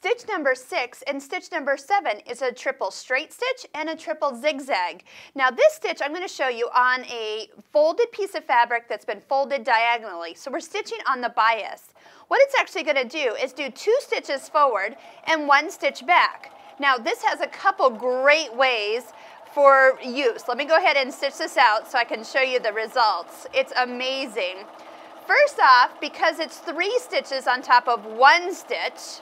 Stitch number 6 and stitch number 7 is a triple straight stitch and a triple zigzag. Now this stitch I'm going to show you on a folded piece of fabric that's been folded diagonally. So we're stitching on the bias. What it's actually going to do is do 2 stitches forward and 1 stitch back. Now this has a couple great ways for use. Let me go ahead and stitch this out so I can show you the results. It's amazing. First off, because it's 3 stitches on top of 1 stitch,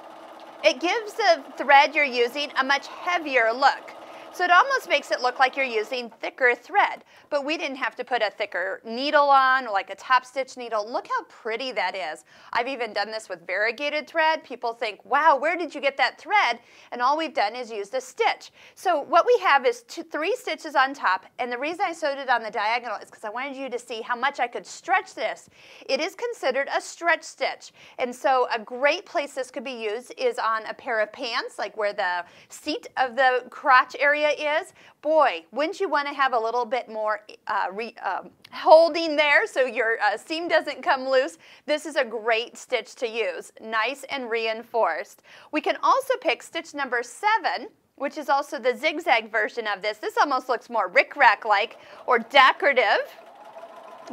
it gives the thread you're using a much heavier look. So it almost makes it look like you're using thicker thread. But we didn't have to put a thicker needle on, or like a top stitch needle. Look how pretty that is. I've even done this with variegated thread. People think, wow, where did you get that thread? And all we've done is used a stitch. So what we have is 3 stitches on top. And the reason I sewed it on the diagonal is because I wanted you to see how much I could stretch this. It is considered a stretch stitch. And so a great place this could be used is on a pair of pants, like where the seat of the crotch area is. Boy, wouldn't you want to have a little bit more holding there so your seam doesn't come loose? This is a great stitch to use, nice and reinforced. We can also pick stitch number 7, which is also the zigzag version of this. This almost looks more rickrack-like or decorative.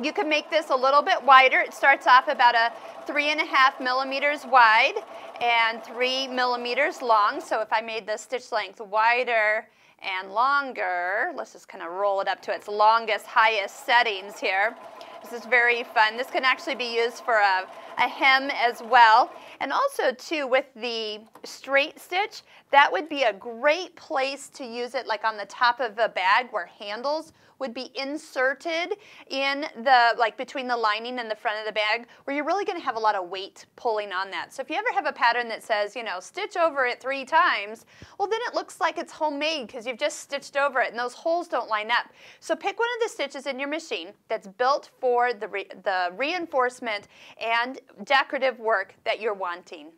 You can make this a little bit wider. It starts off about a 3.5 millimeters wide and 3 millimeters long. So if I made the stitch length wider and longer, let's just kind of roll it up to its longest, highest settings here. This is very fun. This can actually be used for a hem as well. And also too, with the straight stitch, that would be a great place to use it like on the top of a bag where handles would be inserted in the, like between the lining and the front of the bag, where you're really going to have a lot of weight pulling on that. So if you ever have a pattern that says, you know, stitch over it 3 times, well then it looks like it's homemade because you've just stitched over it and those holes don't line up. So pick one of the stitches in your machine that's built for the reinforcement and decorative work that you're wanting.